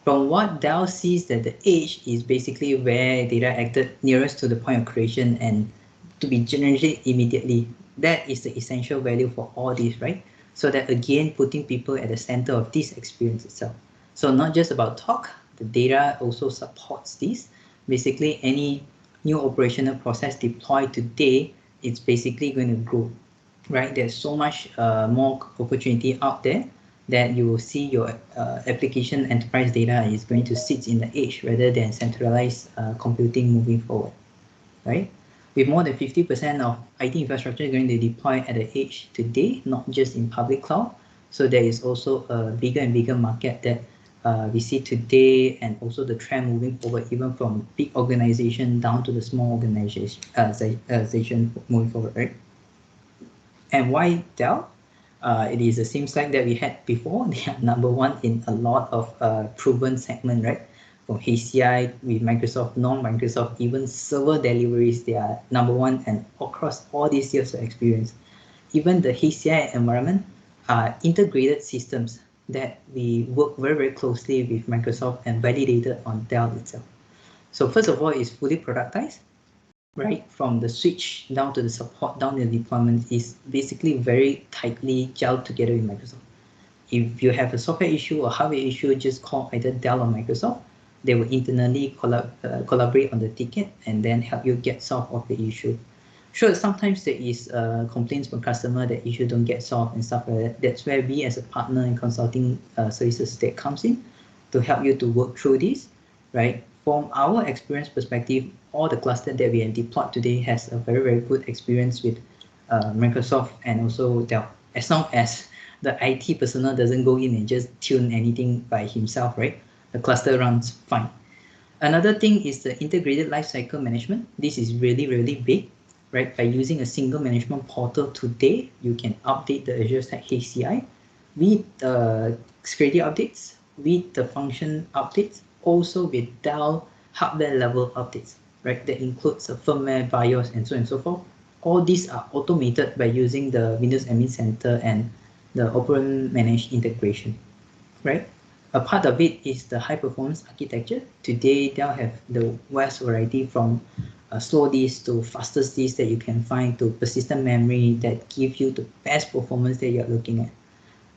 from what Dell sees, that the edge is basically where data acted nearest to the point of creation and to be generated immediately. That is the essential value for all this, right? So that again, putting people at the center of this experience itself. So not just about talk, the data also supports this. Basically, any new operational process deployed today, it's basically going to grow, right? There's so much more opportunity out there that you will see your application enterprise data is going to sit in the edge rather than centralized computing moving forward, right? With more than 50% of IT infrastructure going to deploy at the edge today, not just in public cloud. So there is also a bigger and bigger market that we see today, and also the trend moving forward, even from big organization down to the small organization moving forward, right? And why Dell? It is the same slide that we had before. They are number one in a lot of proven segment, right? From HCI with Microsoft, non-Microsoft, even server deliveries, they are number one, and across all these years of experience. Even the HCI environment are integrated systems that we work very, very closely with Microsoft and validated on Dell itself. So first of all, it's fully productized, right? From the switch down to the support, down to the deployment is basically very tightly gelled together with Microsoft. If you have a software issue or hardware issue, just call either Dell or Microsoft. They will internally collaborate on the ticket and then help you get solved of the issue. Sure, sometimes there is complaints from customer that issue don't get solved and stuff like that. That's where we as a partner in consulting services that comes in to help you to work through this, right? From our experience perspective, all the cluster that we have deployed today has a very, very good experience with Microsoft and also Dell. As long as the IT personnel doesn't go in and just tune anything by himself, right? The cluster runs fine. Another thing is the integrated lifecycle management. This is really, really big, right? By using a single management portal today, you can update the Azure Stack HCI with security updates, with the function updates, also with Dell hardware level updates, right? That includes the firmware, BIOS, and so on and so forth. All these are automated by using the Windows Admin Center and the Open Managed integration, right? A part of it is the high performance architecture. Today, Dell have the vast variety from slow disk to fastest disk that you can find to persistent memory that give you the best performance that you're looking at,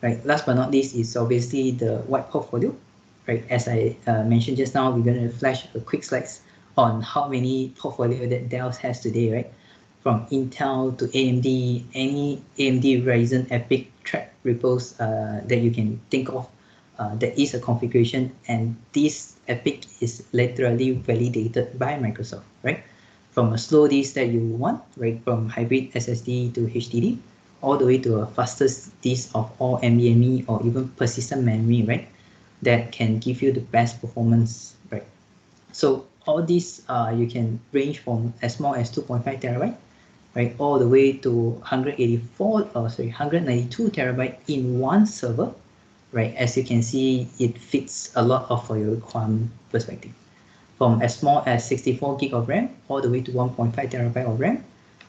right? Last but not least is obviously the wide portfolio, right? As I mentioned just now, we're going to flash a quick slides on how many portfolio that Dell has today, right? From Intel to AMD, any AMD Ryzen EPYC track repos that you can think of, there is a configuration, and this EPYC is literally validated by Microsoft, right? From a slow disk that you want, right? From hybrid SSD to HDD, all the way to a fastest disk of all NVMe or even persistent memory, right? That can give you the best performance, right? So all these you can range from as small as 2.5 terabyte, right, all the way to 192 terabyte in one server, right? As you can see, it fits a lot of for your requirement perspective. From as small as 64 gig of RAM all the way to 1.5 terabyte of RAM,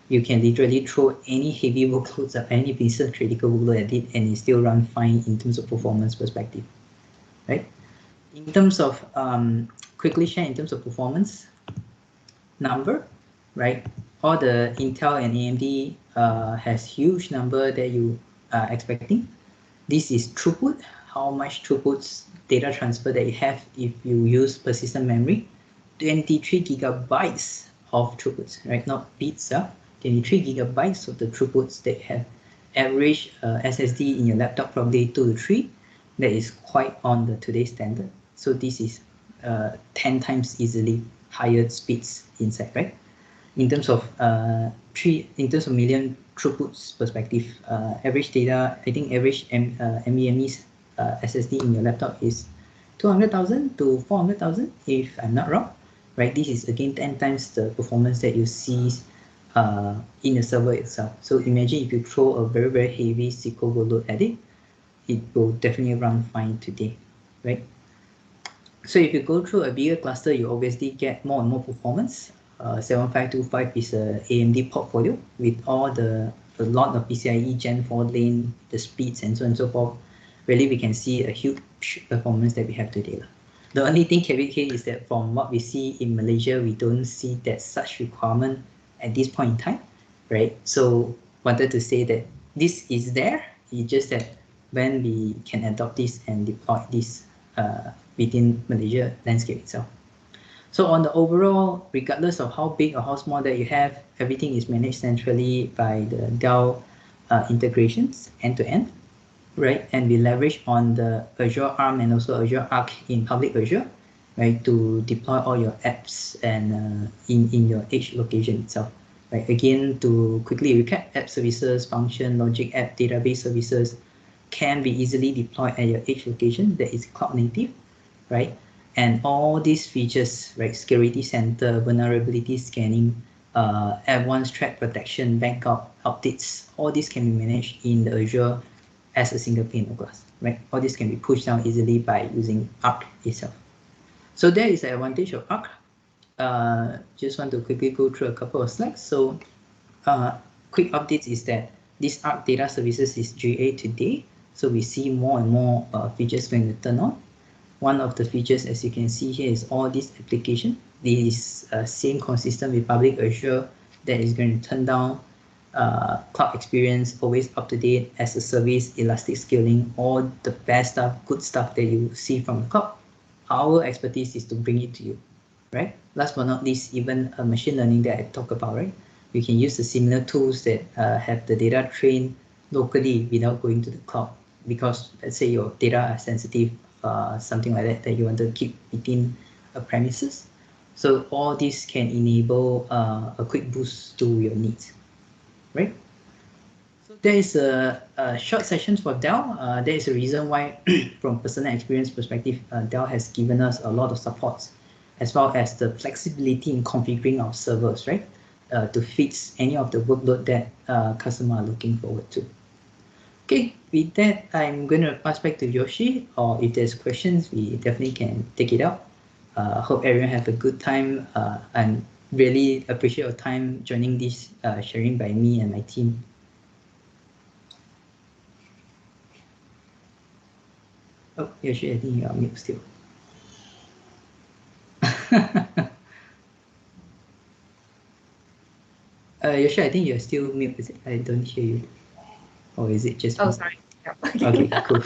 you can literally throw any heavy workloads or any business critical workload at it, and it still run fine in terms of performance perspective, right? In terms of quickly share in terms of performance number, right? All the Intel and AMD has huge number that you are expecting. This is throughput, how much throughputs data transfer that you have if you use persistent memory. 23 gigabytes of throughputs, right? Not bits, 23 gigabytes of the throughputs that you have. Average SSD in your laptop probably 2 to 3. That is quite on the today's standard. So this is 10 times easily higher speeds inside, right? In terms of million throughputs perspective, average data, I think average NVMe's SSD in your laptop is 200,000 to 400,000, if I'm not wrong, right? This is again 10 times the performance that you see in the server itself. So imagine if you throw a very, very heavy SQL workload at it, it will definitely run fine today, right? So if you go through a bigger cluster, you obviously get more and more performance. 7525 is a AMD portfolio with all a lot of PCIe Gen 4 lane, the speeds and so on and so forth. Really, we can see a huge performance that we have today. The only thing caveat here is that from what we see in Malaysia, we don't see that such requirement at this point in time, right? So wanted to say that this is there. It's just that when we can adopt this and deploy this within Malaysia landscape itself. So on the overall, regardless of how big or how small that you have, everything is managed centrally by the Dell integrations end-to-end, right? And we leverage on the Azure ARM and also Azure Arc in public Azure, right, to deploy all your apps and in your edge location itself. Right? Again, to quickly recap, app services, function, logic app, database services can be easily deployed at your edge location that is cloud native, right? And all these features, right, security center, vulnerability scanning, advanced threat protection, backup, updates, all this can be managed in the Azure as a single pane of glass, right? All this can be pushed down easily by using Arc itself. So that is the advantage of Arc. Just want to quickly go through a couple of slides. So quick updates is that this Arc data services is GA today. So we see more and more features going to turn on. One of the features, as you can see here, is all this application. This is same consistent with public Azure that is going to turn down cloud experience, always up to date, as a service, elastic scaling, all the best stuff, good stuff that you see from the cloud. Our expertise is to bring it to you, right? Last but not least, even machine learning that I talk about, right? You can use the similar tools that have the data trained locally without going to the cloud, because let's say your data are sensitive, something like that you want to keep within a premises. So all this can enable a quick boost to your needs, right? So there is a short session for Dell. There is a reason why, from personal experience perspective, Dell has given us a lot of supports, as well as the flexibility in configuring our servers, right, to fit any of the workload that customers are looking forward to. Okay, with that, I'm going to pass back to Yoshi, or if there's questions, we definitely can take it out. Hope everyone have a good time, and really appreciate your time joining this sharing by me and my team. Oh, Yoshi, I think you are mute still. Yoshi, I think you're still mute, is it? I don't hear you. Or is it just... Oh, sorry. Yeah. Okay, cool.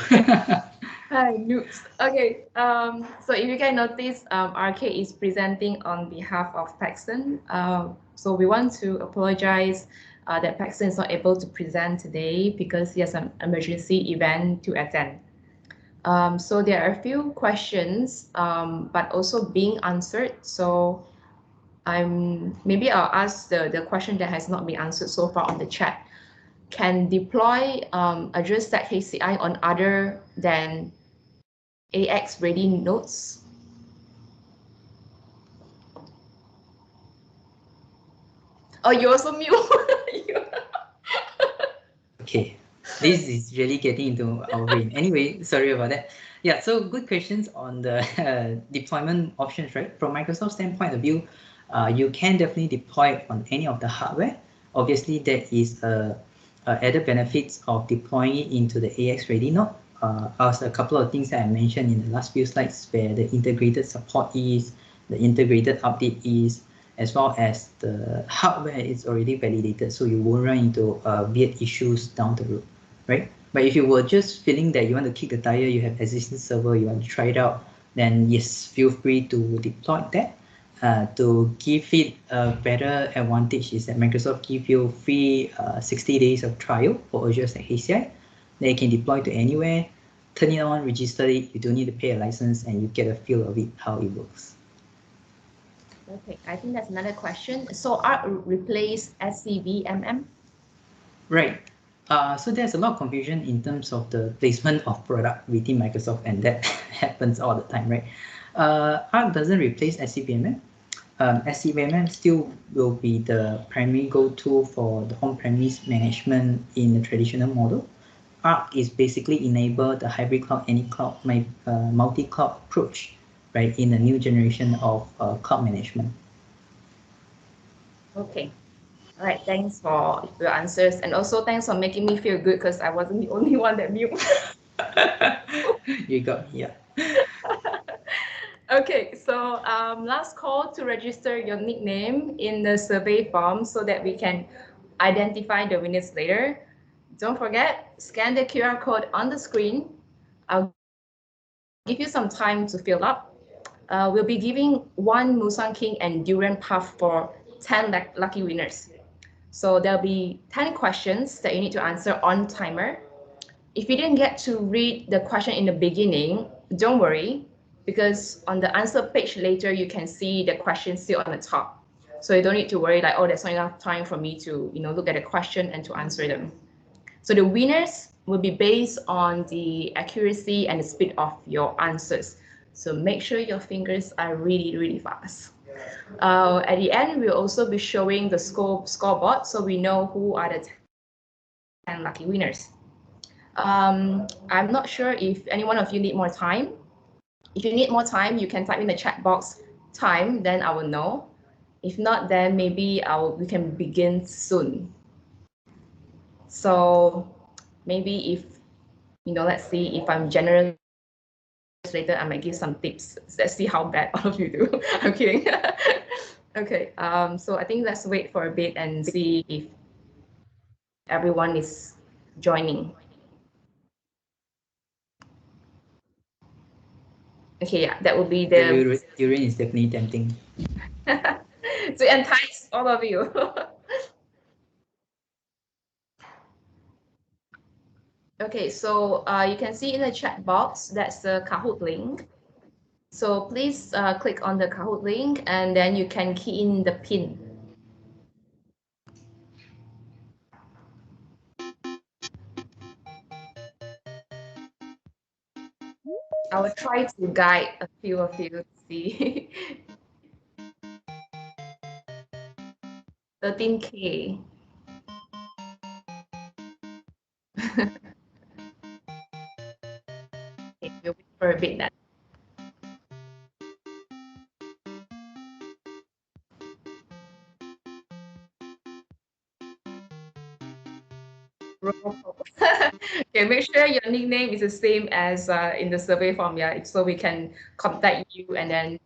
Hi, noobs. Okay, so if you can notice, RK is presenting on behalf of Paxton. So we want to apologize that Paxton is not able to present today because he has an emergency event to attend. So there are a few questions, but also being answered. So maybe I'll ask the question that has not been answered so far on the chat. Can deploy Azure Stack HCI on other than AX ready nodes? Oh, you also mute. Okay, this is really getting into our brain. Anyway, sorry about that. Yeah, so good questions on the deployment options, right? From Microsoft standpoint of view, you can definitely deploy on any of the hardware. Obviously, there is added benefits of deploying it into the AX ready node. ask a couple of things that I mentioned in the last few slides, where the integrated support is, the integrated update is, as well as the hardware is already validated, so you won't run into weird issues down the road, right? But if you were just feeling that you want to kick the tire, you have existing server, you want to try it out, then yes, feel free to deploy that. To give it a better advantage is that Microsoft give you free 60 days of trial for Azure Stack HCI. They can deploy to anywhere, turn it on, register it, you don't need to pay a license, and you get a feel of it, how it works. Okay, I think that's another question. So Arc replace SCVMM? Right. So there's a lot of confusion in terms of the placement of product within Microsoft, and that happens all the time, right? Arc doesn't replace SCVMM. SCVMM still will be the primary go-to for the on-premise management in the traditional model. Arc is basically enable the hybrid cloud, any cloud, multi-cloud approach, right, in the new generation of cloud management. Okay. All right, thanks for your answers. And also thanks for making me feel good because I wasn't the only one that knew. You got me, yeah. Okay, so last call to register your nickname in the survey form so that we can identify the winners later. Don't forget, scan the QR code on the screen. I'll give you some time to fill up. We'll be giving one Musang King and Durian Puff for 10 lucky winners. So there'll be 10 questions that you need to answer on timer. If you didn't get to read the question in the beginning, don't worry, because on the answer page later, you can see the question still on the top. So you don't need to worry like, oh, there's not enough time for me to look at the question and to answer them. So the winners will be based on the accuracy and the speed of your answers. So make sure your fingers are really, really fast. At the end, we'll also be showing the scoreboard so we know who are the 10 lucky winners. I'm not sure if any one of you need more time. If you need more time, you can type in the chat box time, then I will know. If not, then maybe we can begin soon. So maybe if, let's see if I'm generous later, I might give some tips. Let's see how bad all of you do. I'm kidding. Okay, so I think let's wait for a bit and see if everyone is joining. Okay, yeah, that would be the Durian is definitely tempting. to entice all of you. Okay, so you can see in the chat box, that's the Kahoot link. So please click on the Kahoot link and then you can key in the pin. I will try to guide a few of you to see. 13K. Okay, we'll wait for a bit now. Okay, make sure your nickname is the same as in the survey form, yeah, so we can contact you and then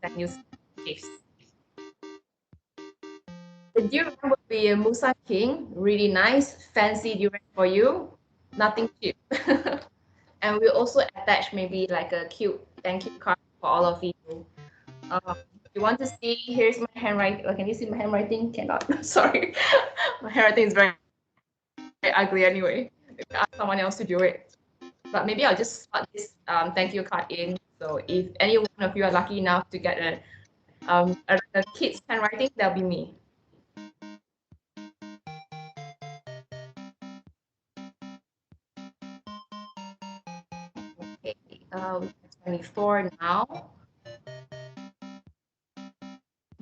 send you gifts. The durian would be a Musang King, really nice, fancy durian for you, nothing cheap. And we'll also attach maybe like a cute thank you card for all of you. If you want to see, here's my handwriting. Can you see my handwriting? Cannot. Sorry, my handwriting is very ugly anyway. Ask someone else to do it. But maybe I'll just slot this thank you card in. So if any one of you are lucky enough to get a kid's handwriting, that'll be me. Okay, 24 now.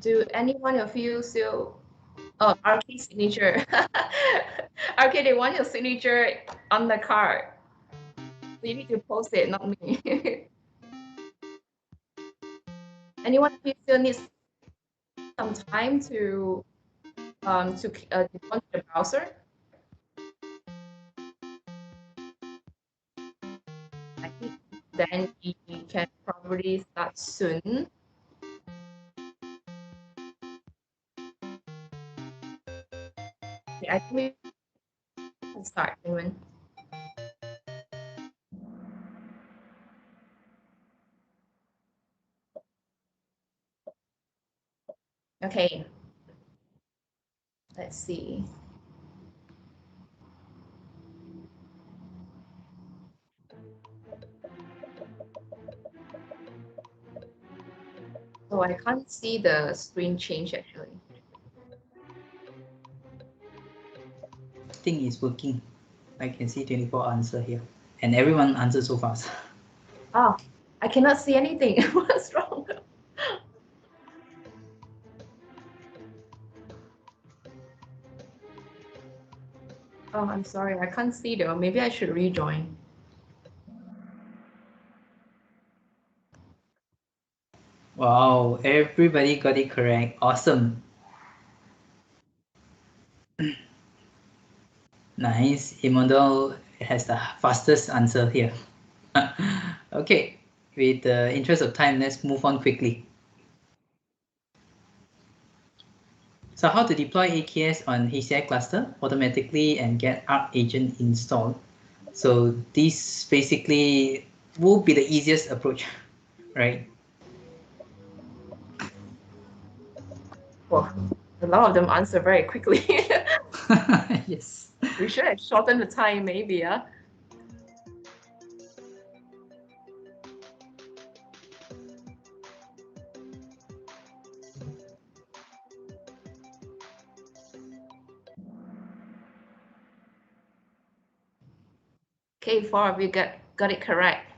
Do any one of you still? Oh, RK signature. RK, they want your signature on the card. So you need to post it, not me. Anyone of you still needs some time to go into the browser? I think then we can probably start soon. Okay, I think we can start, Raymond. Okay, let's see. So I can't see the screen change actually. I think it's working. I can see 24 answer here. And everyone answered so fast. Oh, I cannot see anything. What's wrong? Oh, I'm sorry. I can't see though. Maybe I should rejoin. Wow, everybody got it correct. Awesome. Nice. Emmanuel has the fastest answer here. Okay, with the interest of time, let's move on quickly. So how to deploy AKS on HCI cluster automatically and get Arc agent installed. So this basically will be the easiest approach, right? Well, a lot of them answer very quickly. Yes. We should have shortened the time, maybe. Yeah. Okay, 4 of you got it correct.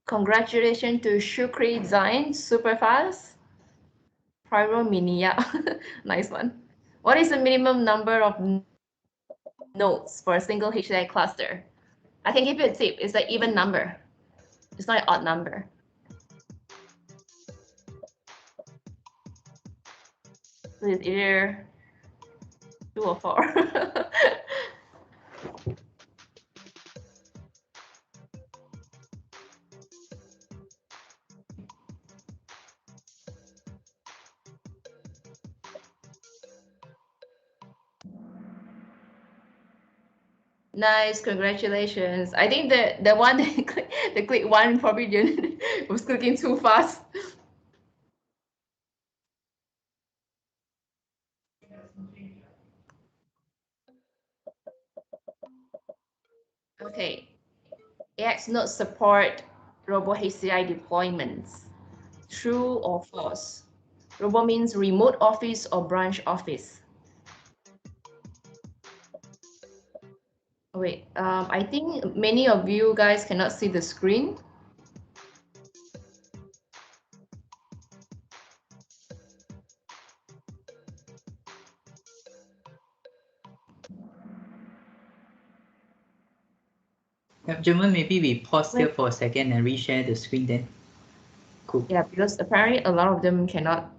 Congratulations to Shukri Zain, super fast. Pyro Minia, nice one. What is the minimum number of nodes for a single HCI cluster? I can give you a tip. It's an even number. It's not an odd number. So it's either 2 or 4. Nice, congratulations. I think the one that click one probably didn't was clicking too fast. Okay, AX nodes support Robo HCI deployments. True or false? Robo means remote office or branch office. Wait, I think many of you guys cannot see the screen. German, maybe we pause here for a second and reshare the screen then. Cool. Yeah, because apparently a lot of them cannot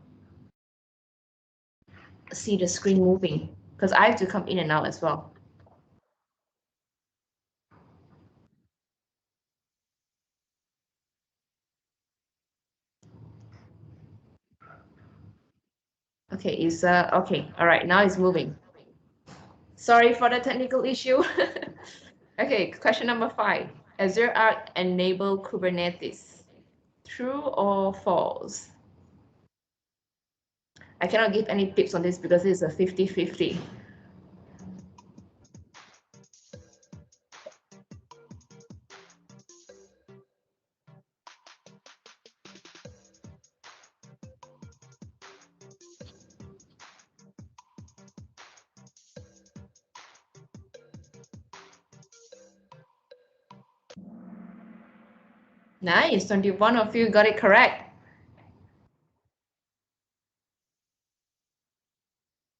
see the screen moving because I have to come in and out as well. Okay, okay. All right, now it's moving. Sorry for the technical issue. Okay, question number 5. Azure Arc enable Kubernetes. True or false? I cannot give any tips on this because it's a 50-50. Nice, 21 of you got it correct.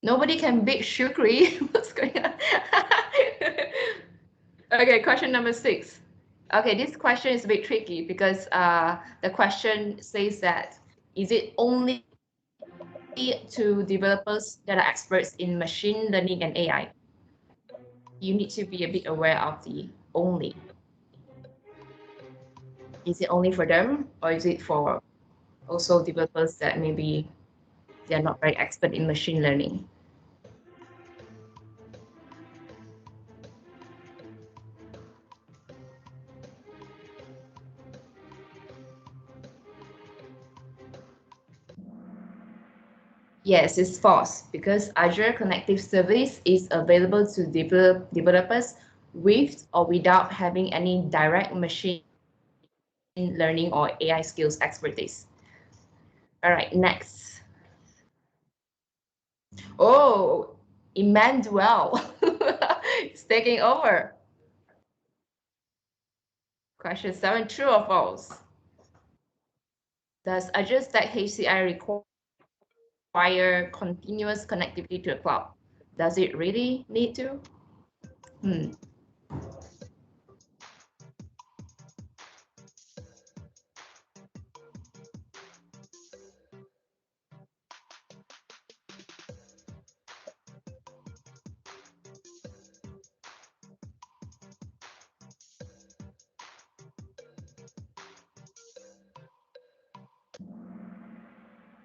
Nobody can beat Shukri. What's going on? Okay, question number 6. Okay, this question is a bit tricky because the question says that, is it only to developers that are experts in machine learning and AI? You need to be a bit aware of the only. Is it only for them, or is it for also developers that maybe they're not very expert in machine learning? Yes, it's false because Azure Connective Service is available to developers with or without having any direct machine learning or AI skills expertise. All right, next. Oh, Emmanuel is taking over. Question 7, true or false? Does Azure Stack HCI require continuous connectivity to the cloud? Does it really need to?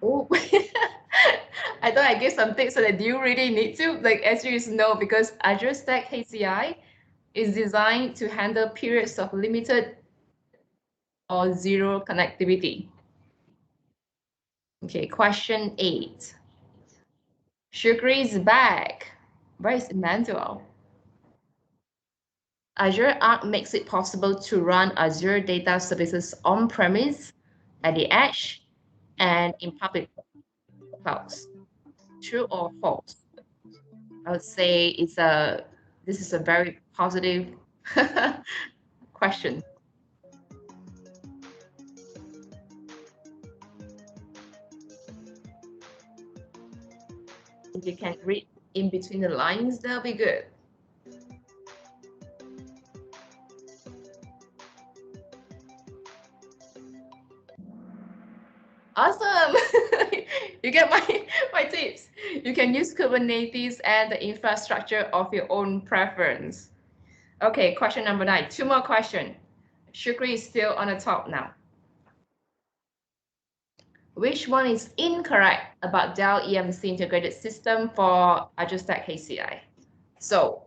Oh, I thought I gave some tips so that do you really need to? Like, answer is no, because Azure Stack HCI is designed to handle periods of limited or zero connectivity. Okay, question 8. Shukri is back. Where is Emmanuel? Azure Arc makes it possible to run Azure data services on-premise, at the edge, and in public clouds. True or false? I would say this is a very positive question. If you can read in between the lines, that'll be good. Awesome! You get my tips. You can use Kubernetes and the infrastructure of your own preference. Okay, question number 9. 2 more questions. Shukri is still on the top now. Which one is incorrect about Dell EMC integrated system for Azure Stack HCI? So,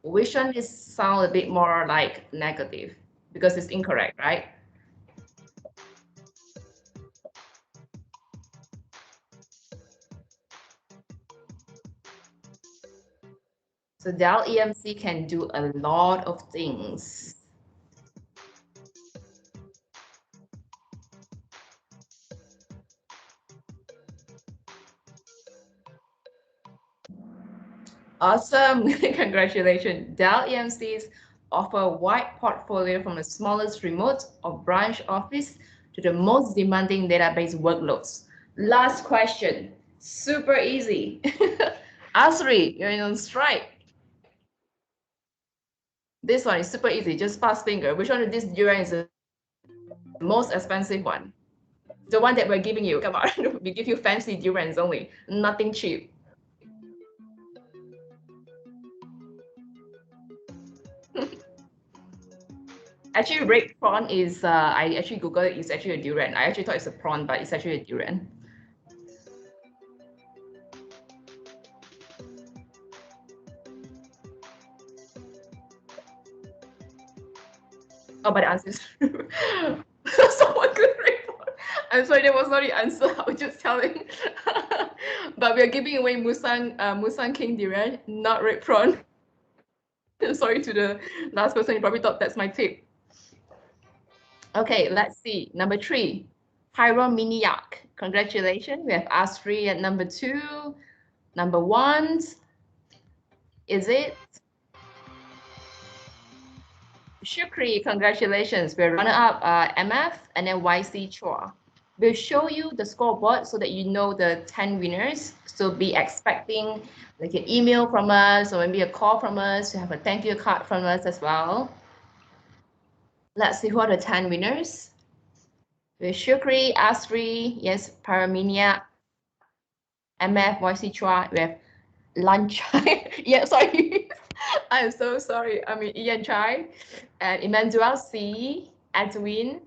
which one is sound a bit more like negative because it's incorrect, right? So Dell EMC can do a lot of things. Awesome, congratulations. Dell EMCs offer a wide portfolio from the smallest remote or branch office to the most demanding database workloads. Last question, super easy. Asri, you're on strike. This one is super easy, just fast finger. Which one of these durian is the most expensive one? The one that we're giving you, come on, we give you fancy durians only, nothing cheap. Actually, red prawn is, I actually Googled it, it's actually a durian. I actually thought it's a prawn, but it's actually a durian. Oh, but the answer is someone could red prawn. I'm sorry, that was not the answer. I was just telling. But we are giving away Musang King durian, not red prawn. Sorry to the last person, you probably thought that's my tip. Okay, let's see. Number 3, Pyromaniac. Congratulations. We have Asri at number 2. Number 1, is it? Shukri, congratulations. We're runner-up MF and then YC Chua. We'll show you the scoreboard so that you know the 10 winners. So be expecting like an email from us or maybe a call from us to have a thank you card from us as well. Let's see who are the 10 winners. With Shukri, Asri, yes, Paramania, MF, YC Chua, we have Lan Chai. Yeah, sorry. I'm so sorry. I mean, Ian Chai and Emmanuel C, Edwin,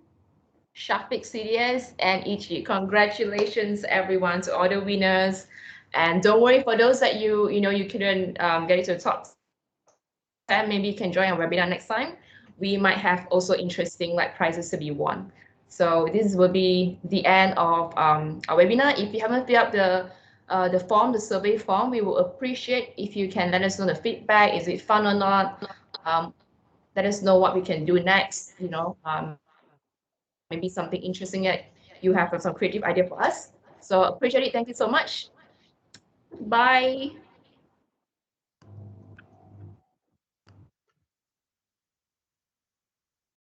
Shafiq CDS, and Ichi. Congratulations, everyone, to all the winners. And don't worry, for those that you couldn't get into the top 10, maybe you can join our webinar next time. We might have also interesting like prizes to be won. So this will be the end of our webinar. If you haven't filled up the form, the survey form, we will appreciate if you can let us know the feedback. Is it fun or not? Let us know what we can do next. Maybe something interesting that you have some creative idea for us. So appreciate it. Thank you so much. Bye.